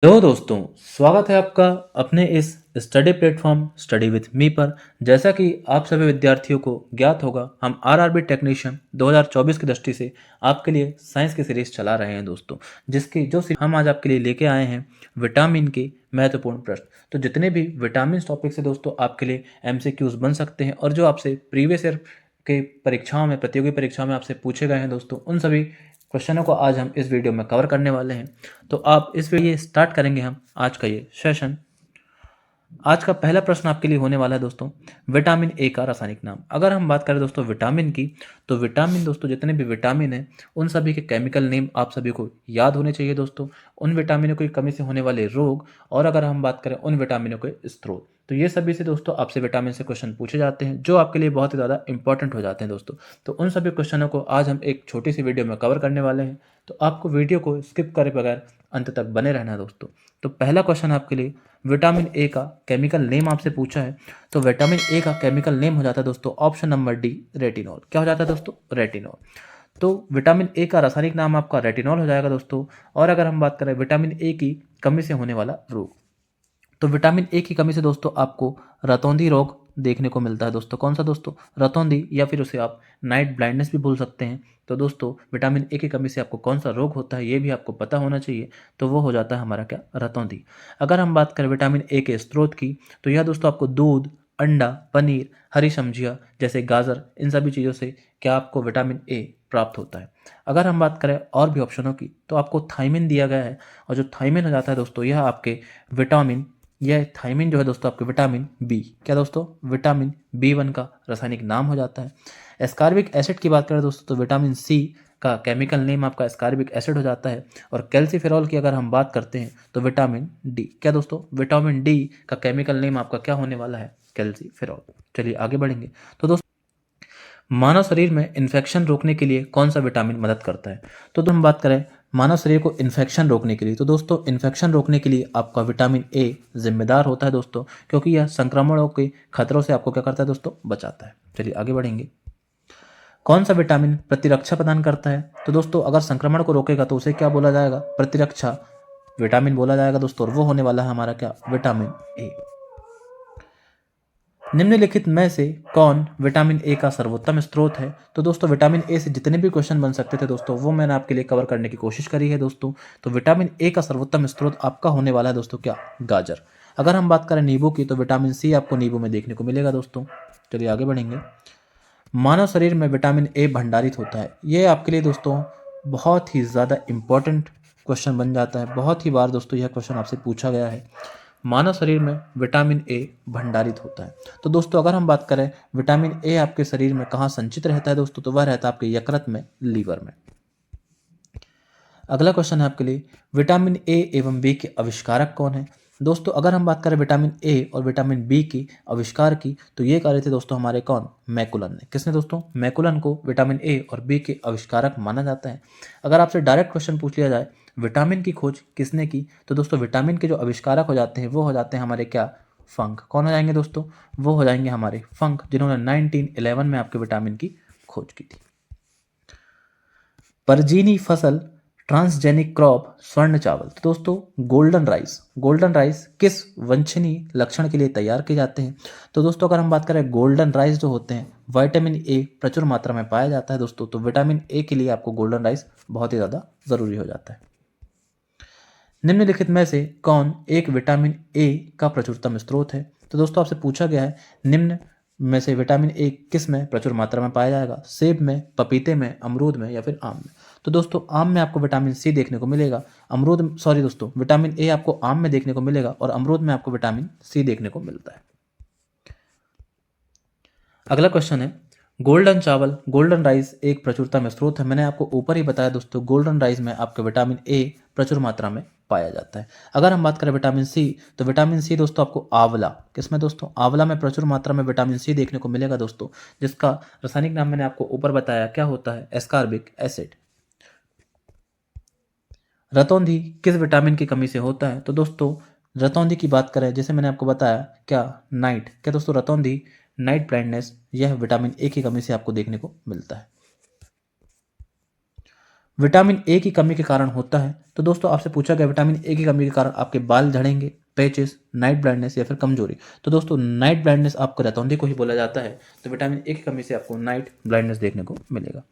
Hello दोस्तों, स्वागत है आपका अपने इस study platform study with me पर। जैसा कि आप सभी विद्यार्थियों को ज्ञात होगा, हम आरआरबी टेक्नीशियन 2024 की दृष्टि से आपके लिए साइंस की सीरीज चला रहे हैं दोस्तों, जिसकी जो हम आज आपके लिए लेके आए हैं विटामिन के महत्वपूर्ण प्रश्न। तो जितने भी विटामिन टॉपिक्स है दोस्तों, आपके लिए एमसीक्यूज बन सकते हैं और जो आपसे प्रीवियस ईयर के परीक्षाओं में, प्रतियोगी परीक्षाओं में आपसे पूछे गए हैं दोस्तों, उन सभी क्वेश्चनों को आज हम इस वीडियो में कवर करने वाले हैं। तो आप इस वीडियो स्टार्ट करेंगे हम आज का ये सेशन। आज का पहला प्रश्न आपके लिए होने वाला है दोस्तों, विटामिन ए का रासायनिक नाम। अगर हम बात करें दोस्तों विटामिन की, तो विटामिन दोस्तों जितने भी विटामिन हैं उन सभी के केमिकल नेम आप सभी को याद होने चाहिए दोस्तों। उन विटामिनों की कमी से होने वाले रोग, और अगर हम बात करें उन विटामिनों के स्रोत, तो ये सभी से दोस्तों आपसे विटामिन से क्वेश्चन पूछे जाते हैं जो आपके लिए बहुत ही ज़्यादा इंपॉर्टेंट हो जाते हैं दोस्तों। तो उन सभी क्वेश्चनों को आज हम एक छोटी सी वीडियो में कवर करने वाले हैं, तो आपको वीडियो को स्किप करे बगैर अंत तक बने रहना है दोस्तों। तो पहला क्वेश्चन आपके लिए, विटामिन ए का केमिकल नेम आपसे पूछा है, तो विटामिन ए का केमिकल नेम हो जाता है दोस्तों ऑप्शन नंबर डी, रेटिनॉल। क्या हो जाता है दोस्तों? रेटिनॉल। तो विटामिन ए का रासायनिक नाम आपका रेटिनॉल हो जाएगा दोस्तों। और अगर हम बात करें विटामिन ए की कमी से होने वाला रोग, तो विटामिन ए की कमी से दोस्तों आपको रतौंधी रोग देखने को मिलता है दोस्तों। कौन सा दोस्तों? रतौंधी, या फिर उसे आप नाइट ब्लाइंडनेस भी बोल सकते हैं। तो दोस्तों विटामिन ए की कमी से आपको कौन सा रोग होता है ये भी आपको पता होना चाहिए। तो वो हो जाता है हमारा क्या? रतौंधी। अगर हम बात करें विटामिन ए के स्रोत की, तो यह दोस्तों आपको दूध, अंडा, पनीर, हरी सब्जियाँ जैसे गाजर, इन सभी चीज़ों से क्या आपको विटामिन ए प्राप्त होता है। अगर हम बात करें और भी ऑप्शनों की, तो आपको थायमिन दिया गया है, और जो थायमिन हो जाता है दोस्तों, यह आपके विटामिन, यह थायमिन जो है दोस्तों आपके विटामिन बी, क्या दोस्तों? विटामिन B1 का रासायनिक नाम हो जाता है। एस्कॉर्बिक एसिड की बात करें दोस्तों, तो विटामिन सी का केमिकल नेम आपका एस्कॉर्बिक एसिड हो जाता है। और कैल्सीफेरॉल की अगर हम बात करते हैं, तो विटामिन डी, क्या दोस्तों? विटामिन डी का केमिकल नेम आपका क्या होने वाला है? कैल्सीफेरॉल। चलिए आगे बढ़ेंगे। तो दोस्तों मानव शरीर में इन्फेक्शन रोकने के लिए कौन सा विटामिन मदद करता है? तो हम बात करें मानव शरीर को इन्फेक्शन रोकने के लिए, तो दोस्तों इन्फेक्शन रोकने के लिए आपका विटामिन ए जिम्मेदार होता है दोस्तों, क्योंकि यह संक्रमणों के खतरों से आपको क्या करता है दोस्तों? बचाता है। चलिए आगे बढ़ेंगे। कौन सा विटामिन प्रतिरक्षा प्रदान करता है? तो दोस्तों अगर संक्रमण को रोकेगा तो उसे क्या बोला जाएगा? प्रतिरक्षा विटामिन बोला जाएगा दोस्तों, और वो होने वाला है हमारा क्या? Vitamin A. निम्नलिखित में से कौन विटामिन ए का सर्वोत्तम स्रोत है? तो दोस्तों विटामिन ए से जितने भी क्वेश्चन बन सकते थे दोस्तों, वो मैंने आपके लिए कवर करने की कोशिश करी है दोस्तों। तो विटामिन ए का सर्वोत्तम स्रोत आपका होने वाला है दोस्तों क्या? गाजर। अगर हम बात करें नींबू की, तो विटामिन सी आपको नींबू में देखने को मिलेगा दोस्तों। चलिए आगे बढ़ेंगे। मानव शरीर में विटामिन ए भंडारित होता है, ये आपके लिए दोस्तों बहुत ही ज़्यादा इंपॉर्टेंट क्वेश्चन बन जाता है। बहुत ही बार दोस्तों यह क्वेश्चन आपसे पूछा गया है। मानव शरीर में विटामिन ए भंडारित होता है। तो दोस्तों अगर हम बात करें विटामिन ए आपके शरीर में कहाँ संचित रहता है दोस्तों, तो वह रहता है आपके यकृत में, लीवर में। अगला क्वेश्चन है आपके लिए, विटामिन ए एवं बी के आविष्कारक कौन है? दोस्तों अगर हम बात करें विटामिन ए और विटामिन बी की आविष्कार की, तो ये करे थे दोस्तों हमारे कौन? मैकुलन ने। किसने दोस्तों? मैकुलन को विटामिन ए और बी के आविष्कारक माना जाता है। अगर आपसे डायरेक्ट क्वेश्चन पूछ लिया जाए विटामिन की खोज किसने की, तो दोस्तों विटामिन के जो आविष्कारक हो जाते हैं वो हो जाते हैं हमारे क्या? फंक। कौन हो जाएंगे दोस्तों? वो हो जाएंगे हमारे फंक, जिन्होंने 1911 में आपके विटामिन की खोज की थी। परजीनी फसल, ट्रांसजेनिक क्रॉप, स्वर्ण चावल। तो दोस्तों गोल्डन राइस किस वंशनीय लक्षण के लिए तैयार किए जाते हैं? तो दोस्तों अगर हम बात करें गोल्डन राइस जो होते हैं, विटामिन ए प्रचुर मात्रा में पाया जाता है दोस्तों। तो विटामिन ए के लिए आपको गोल्डन राइस बहुत ही ज़्यादा ज़रूरी हो जाता है। निम्नलिखित में से कौन एक विटामिन ए का प्रचुरतम स्रोत है? तो दोस्तों आपसे पूछा गया है निम्न में से विटामिन ए किस में प्रचुर मात्रा में पाया जाएगा? सेब में, पपीते में, अमरूद में, या फिर आम में? तो दोस्तों आम में आपको विटामिन सी देखने को मिलेगा, विटामिन ए आपको आम में देखने को मिलेगा, और अमरूद में आपको विटामिन सी देखने को मिलता है। अगला क्वेश्चन है, गोल्डन राइस एक प्रचुरतम स्रोत है। मैंने आपको ऊपर ही बताया दोस्तों, गोल्डन राइस में आपके विटामिन ए प्रचुर मात्रा में पाया जाता है। अगर हम बात करें विटामिन सी, तो विटामिन सी दोस्तों आपको आंवला, किसमें दोस्तों? आंवला में प्रचुर मात्रा में विटामिन सी देखने को मिलेगा दोस्तों, जिसका रासायनिक नाम मैंने आपको ऊपर बताया क्या होता है? Ascorbic acid. रतौंधी किस विटामिन की कमी से होता है? तो दोस्तों रतौंधी की बात करें, जैसे मैंने आपको बताया क्या? नाइट। क्या दोस्तों? रतौंधी नाइट ब्लाइंडनेस, यह विटामिन ए की कमी से आपको देखने को मिलता है। विटामिन ए की कमी के कारण होता है। तो दोस्तों आपसे पूछा गया विटामिन ए की कमी के कारण आपके बाल झड़ेंगे, पैचेस, नाइट ब्लाइंडनेस या फिर कमजोरी। तो दोस्तों नाइट ब्लाइंडनेस आपको रतौंधी को ही बोला जाता है। तो विटामिन ए की कमी से आपको नाइट ब्लाइंडनेस देखने को मिलेगा।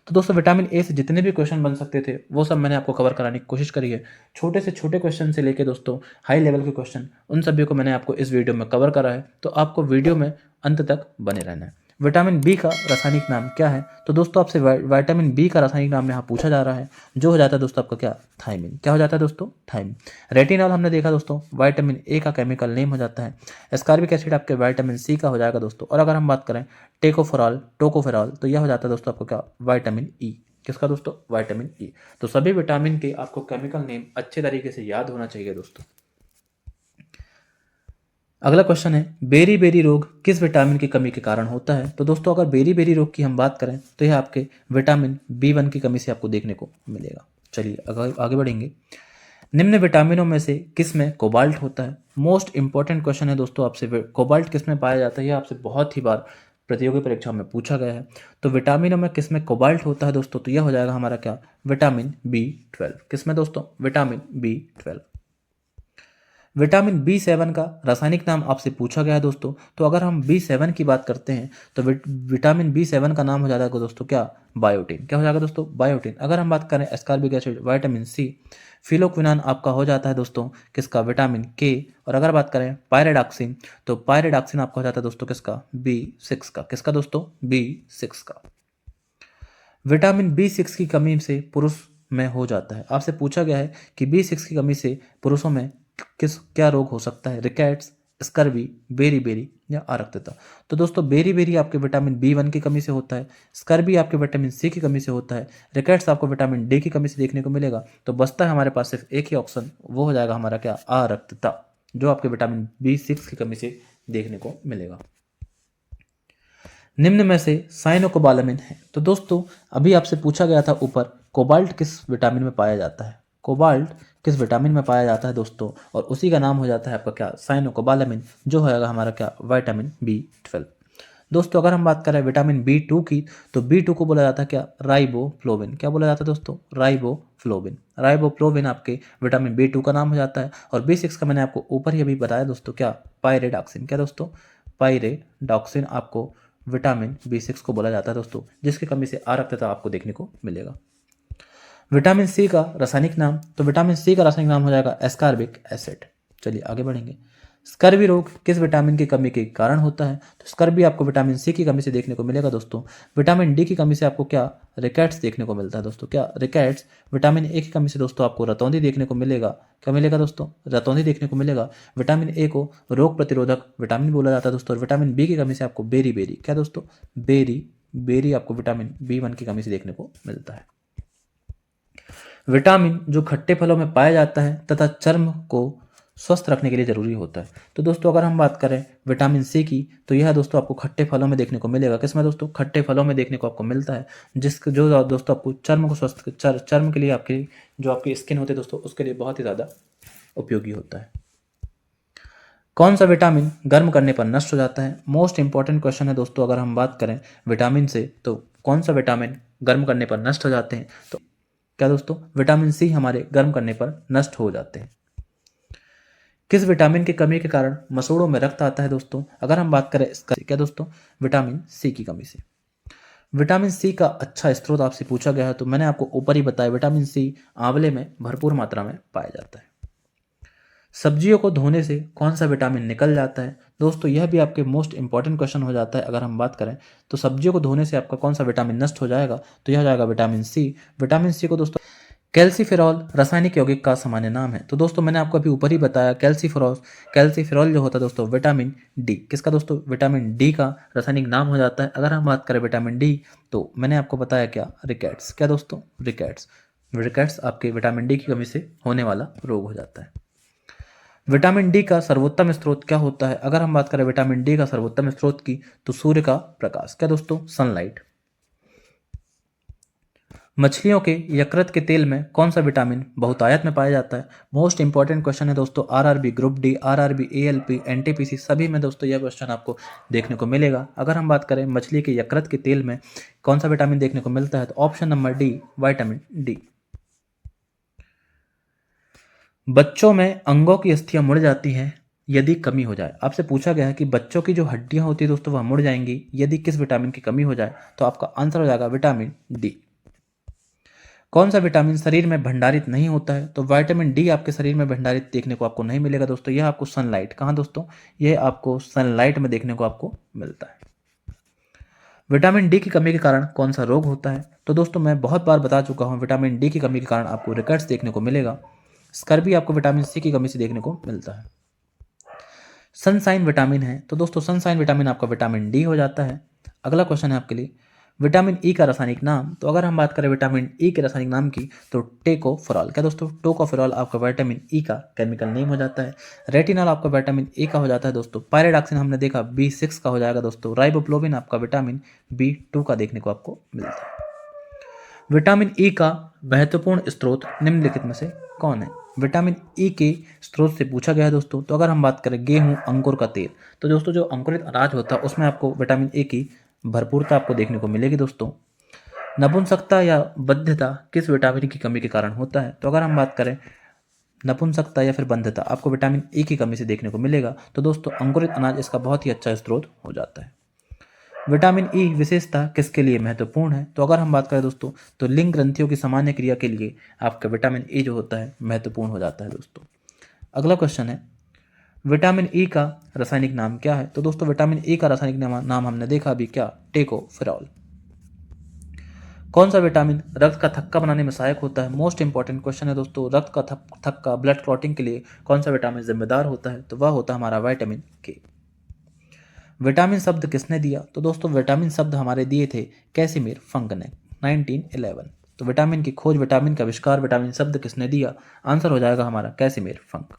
तो दोस्तों विटामिन ए से जितने भी क्वेश्चन बन सकते थे वो सब मैंने आपको कवर कराने की कोशिश करी है। छोटे से छोटे क्वेश्चन से लेके दोस्तों हाई लेवल के क्वेश्चन, उन सभी को मैंने आपको इस वीडियो में कवर करा है। तो आपको वीडियो में अंत तक बने रहना है। विटामिन बी का रासायनिक नाम क्या है? तो दोस्तों आपसे विटामिन बी का रासायनिक नाम यहाँ पूछा जा रहा है, जो हो जाता है दोस्तों आपका क्या? थायमिन। क्या हो जाता है दोस्तों? थायमिन। रेटिनॉल हमने देखा दोस्तों विटामिन ए का केमिकल नेम हो जाता है। एस्कॉर्बिक एसिड आपके विटामिन सी का हो जाएगा दोस्तों। और अगर हम बात करें टोकोफेरॉल तो यह हो जाता है दोस्तों आपको क्या? Vitamin E. किसका दोस्तों? Vitamin E. तो सभी विटामिन के आपको केमिकल नेम अच्छे तरीके से याद होना चाहिए दोस्तों। अगला क्वेश्चन है बेरी बेरी रोग किस विटामिन की कमी के कारण होता है? तो दोस्तों अगर बेरी बेरी रोग की हम बात करें तो यह आपके विटामिन बी1 की कमी से आपको देखने को मिलेगा। चलिए आगे बढ़ेंगे। निम्न विटामिनों में से किस में कोबाल्ट होता है? मोस्ट इंपॉर्टेंट क्वेश्चन है दोस्तों आपसे, कोबाल्ट किस में पाया जाता है? यह आपसे बहुत ही बार प्रतियोगी परीक्षा में पूछा गया है। तो विटामिनों में किस में कोबाल्ट होता है दोस्तों? तो यह हो जाएगा हमारा क्या? Vitamin B12. किस में दोस्तों? Vitamin B12. विटामिन बी7 का रासायनिक नाम आपसे पूछा गया है दोस्तों। तो अगर हम बी7 की बात करते हैं तो विटामिन बी7 का नाम हो जाएगा दोस्तों क्या? बायोटिन। क्या हो जाएगा दोस्तों? बायोटिन। अगर हम बात करें एस्कॉर्बिक एसिड, विटामिन सी, फिलोक्विनान आपका हो जाता है दोस्तों किसका? विटामिन के। और अगर बात करें पायरिडॉक्सिन तो पायरिडॉक्सिन आपका हो जाता है दोस्तों किसका? बी6 का। किसका दोस्तों? बी6 का। विटामिन बी6 की कमी से पुरुष में हो जाता है। आपसे पूछा गया है कि बी6 की कमी से पुरुषों में क्या रोग हो सकता है? रिकेट्स, स्कर्वी, बेरी बेरी या आरक्तता। तो दोस्तों बेरी बेरी आपके विटामिन बी1 की कमी से होता है, स्कर्वी आपके विटामिन सी की कमी से होता है, रिकेट्स आपको विटामिन डी की कमी से देखने को मिलेगा। तो बचता है हमारे पास सिर्फ एक ही ऑप्शन, वो हो जाएगा हमारा क्या? आरक्तता, जो आपके विटामिन बी6 की कमी से देखने को मिलेगा। निम्न में से साइनोकोबालामिन है। तो दोस्तों अभी आपसे पूछा गया था ऊपर कोबाल्ट किस विटामिन में पाया जाता है? कोबाल्ट किस विटामिन में पाया जाता है दोस्तों? और उसी का नाम हो जाता है आपका क्या? साइनोकोबालामिन, जो होगा हमारा क्या? Vitamin B12. दोस्तों अगर हम बात करें विटामिन बी2 की तो बी2 को बोला जाता है क्या? राइबोफ्लोविन। क्या बोला जाता है दोस्तों? राइबोफ्लोविन। राइबोफ्लोविन आपके विटामिन बी2 का नाम हो जाता है। और बी6 का मैंने आपको ऊपर ही अभी बताया दोस्तों क्या? पायरिडॉक्सिन। क्या दोस्तों? पायरिडॉक्सिन आपको विटामिन बी6 को बोला जाता है दोस्तों, जिसकी कमी से आरक्तता आपको देखने को मिलेगा। विटामिन सी का रासायनिक नाम, तो विटामिन सी का रासायनिक नाम हो जाएगा एस्कॉर्बिक एसिड। चलिए आगे बढ़ेंगे। स्कर्वी रोग किस विटामिन की कमी के कारण होता है? तो स्कर्वी आपको विटामिन सी की कमी से देखने को मिलेगा दोस्तों। विटामिन डी की कमी से आपको क्या? रिकेट्स देखने को मिलता है दोस्तों। क्या? रिकेट्स। विटामिन ए की कमी से दोस्तों आपको रतौंधी देखने को मिलेगा। क्या मिलेगा दोस्तों? रतौंधी देखने को मिलेगा। विटामिन ए को रोग प्रतिरोधक विटामिन बोला जाता है दोस्तों। और विटामिन बी की कमी से आपको बेरी बेरी, क्या दोस्तों? बेरी बेरी आपको विटामिन बी1 की कमी से देखने को मिलता है। विटामिन जो खट्टे फलों में पाया जाता है तथा चर्म को स्वस्थ रखने के लिए जरूरी होता है। तो दोस्तों अगर हम बात करें विटामिन सी की तो यह दोस्तों आपको खट्टे फलों में देखने को मिलेगा। किसमें दोस्तों? खट्टे फलों में देखने को आपको मिलता है, जो दोस्तों आपको चर्म को स्वस्थ चर्म के लिए आपकी जो आपकी स्किन होती है दोस्तों उसके लिए बहुत ही ज़्यादा उपयोगी होता है। कौन सा विटामिन गर्म करने पर नष्ट हो जाता है? मोस्ट इंपॉर्टेंट क्वेश्चन है दोस्तों। अगर हम बात करें विटामिन से तो कौन सा विटामिन गर्म करने पर नष्ट हो जाते हैं? तो क्या दोस्तों? विटामिन सी हमारे गर्म करने पर नष्ट हो जाते हैं। किस विटामिन की कमी के कारण मसूड़ों में रक्त आता है दोस्तों? अगर हम बात करें इसका, क्या दोस्तों? विटामिन सी की कमी से। विटामिन सी का अच्छा स्रोत आपसे पूछा गया है तो मैंने आपको ऊपर ही बताया, विटामिन सी आंवले में भरपूर मात्रा में पाया जाता है। सब्जियों को धोने से कौन सा विटामिन निकल जाता है? दोस्तों यह भी आपके मोस्ट इंपॉर्टेंट क्वेश्चन हो जाता है। अगर हम बात करें तो सब्जियों को धोने से आपका कौन सा विटामिन नष्ट हो जाएगा? तो यह हो जाएगा विटामिन सी। विटामिन सी को दोस्तों कैल्सीफेरॉल रासायनिक यौगिक का सामान्य नाम है। तो दोस्तों मैंने आपको अभी ऊपर ही बताया कैल्सीफेरॉल जो होता है दोस्तों विटामिन डी। किसका दोस्तों? विटामिन डी का रासायनिक नाम हो जाता है। अगर हम बात करें विटामिन डी तो मैंने आपको बताया क्या? रिकेट्स। क्या दोस्तों? रिकेट्स। रिकेट्स आपके विटामिन डी की कमी से होने वाला रोग हो जाता है। विटामिन डी का सर्वोत्तम स्रोत क्या होता है? अगर हम बात करें विटामिन डी का सर्वोत्तम स्रोत की तो सूर्य का प्रकाश। क्या दोस्तों? सनलाइट। मछलियों के यकृत के तेल में कौन सा विटामिन बहुतायत में पाया जाता है? मोस्ट इंपॉर्टेंट क्वेश्चन है दोस्तों, RRB group D, RRB, ALP, NTPC सभी में दोस्तों यह क्वेश्चन आपको देखने को मिलेगा। अगर हम बात करें मछली के यकृत के तेल में कौन सा विटामिन देखने को मिलता है, तो option number D, vitamin D. बच्चों में अंगों की अस्थियां मुड़ जाती हैं यदि कमी हो जाए। आपसे पूछा गया है कि बच्चों की जो हड्डियां होती है दोस्तों वह मुड़ जाएंगी यदि किस विटामिन की कमी हो जाए, तो आपका आंसर हो जाएगा विटामिन डी। कौन सा विटामिन शरीर में भंडारित नहीं होता है, तो विटामिन डी आपके शरीर में भंडारित देखने को आपको नहीं मिलेगा दोस्तों। यह आपको सनलाइट, कहाँ दोस्तों, यह आपको सनलाइट में देखने को आपको मिलता है। विटामिन डी की कमी के कारण कौन सा रोग होता है, तो दोस्तों मैं बहुत बार बता चुका हूँ, विटामिन डी की कमी के कारण आपको रिकेट्स देखने को मिलेगा। स्कर्वी आपको विटामिन सी की कमी से देखने को मिलता है। सनसाइन विटामिन है, तो दोस्तों सनसाइन विटामिन आपका विटामिन डी हो जाता है। अगला क्वेश्चन है आपके लिए, विटामिन ई का रासायनिक नाम। तो अगर हम बात करें विटामिन ई के रासायनिक नाम की, तो टेकोफेरॉल। क्या दोस्तों, टोकोफेरॉल आपका विटामिन ई का केमिकल नेम हो जाता है। रेटिनॉल आपका विटामिन ए का हो जाता है दोस्तों। पायरिडॉक्सिन हमने देखा B6 का हो जाएगा दोस्तों। राइबोफ्लोविन आपका विटामिन B2 का देखने को आपको मिलता है। विटामिन ई का महत्वपूर्ण स्रोत निम्नलिखित में से कौन है? विटामिन ई के स्रोत से पूछा गया है दोस्तों। तो अगर हम बात करें गेहूं, अंकुर का तेल, तो दोस्तों जो अंकुरित अनाज होता है उसमें आपको विटामिन ए की भरपूरता आपको देखने को मिलेगी दोस्तों। नपुंसकता या बद्धता किस विटामिन की कमी के कारण होता है? तो अगर हम बात करें नपुंसकता या फिर बंधता, आपको विटामिन ए की कमी से देखने को मिलेगा। तो दोस्तों अंकुरित अनाज इसका बहुत ही अच्छा स्रोत हो जाता है। विटामिन ई विशेषता किसके लिए महत्वपूर्ण है? तो अगर हम बात करें दोस्तों, तो लिंग ग्रंथियों की सामान्य क्रिया के लिए आपका विटामिन ई जो होता है महत्वपूर्ण हो जाता है दोस्तों। अगला क्वेश्चन है, विटामिन ई का रासायनिक नाम क्या है? तो दोस्तों विटामिन ई का रासायनिक नाम हमने देखा अभी, क्या, टेकोफेरॉल। कौन सा विटामिन रक्त का थक्का बनाने में सहायक होता है? मोस्ट इंपॉर्टेंट क्वेश्चन है दोस्तों, रक्त का थक्का, ब्लड क्लॉटिंग के लिए कौन सा विटामिन जिम्मेदार होता है? तो वह होता है हमारा विटामिन के। विटामिन शब्द किसने दिया? तो दोस्तों विटामिन शब्द हमारे दिए थे कैसिमिर फंक ने 1911। तो विटामिन की खोज, विटामिन का आविष्कार, विटामिन शब्द किसने दिया? आंसर हो जाएगा हमारा कैसिमिर फंक।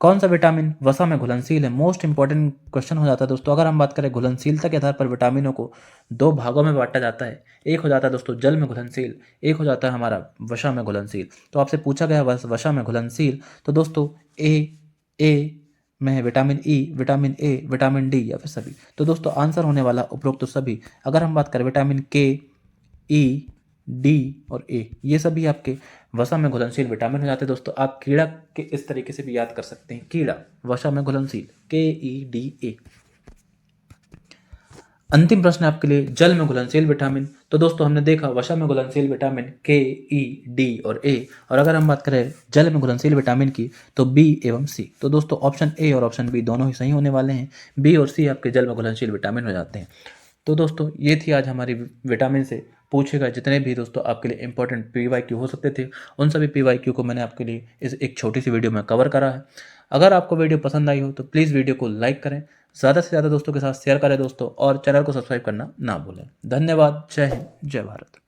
कौन सा विटामिन वसा में घुलनशील है? मोस्ट इंपॉर्टेंट क्वेश्चन हो जाता है दोस्तों। अगर हम बात करें घुलनशीलता के आधार पर विटामिनों को दो भागों में बांटा जाता है। एक हो जाता है दोस्तों जल में घुलनशील, एक हो जाता है हमारा वसा में घुलनशील। तो आपसे पूछा गया वसा में घुलनशील, तो दोस्तों ए में है vitamin E, vitamin A, vitamin D या फिर सभी। तो दोस्तों आंसर होने वाला उपरोक्त तो सभी। अगर हम बात करें विटामिन के, ई, डी और ए, ये सभी आपके वसा में घुलनशील विटामिन हो जाते हैं दोस्तों। आप कीड़ा के इस तरीके से भी याद कर सकते हैं, कीड़ा वसा में घुलनशील KEDA। अंतिम प्रश्न आपके लिए, जल में घुलनशील विटामिन। तो दोस्तों हमने देखा वसा में घुलनशील विटामिन KED और A, और अगर हम बात करें जल में घुलनशील विटामिन की, तो B एवं C। तो दोस्तों ऑप्शन A और ऑप्शन B दोनों ही सही होने वाले हैं। B और C आपके जल में घुलनशील विटामिन हो जाते हैं। तो दोस्तों ये थी आज हमारी विटामिन से पूछे गए जितने भी दोस्तों आपके लिए इंपॉर्टेंट PYQ हो सकते थे, उन सभी PYQ को मैंने आपके लिए इस एक छोटी सी वीडियो में कवर करा है। अगर आपको वीडियो पसंद आई हो तो प्लीज़ वीडियो को लाइक करें, ज़्यादा से ज़्यादा दोस्तों के साथ शेयर करें दोस्तों, और चैनल को सब्सक्राइब करना ना भूलें। धन्यवाद। जय हिंद, जय भारत।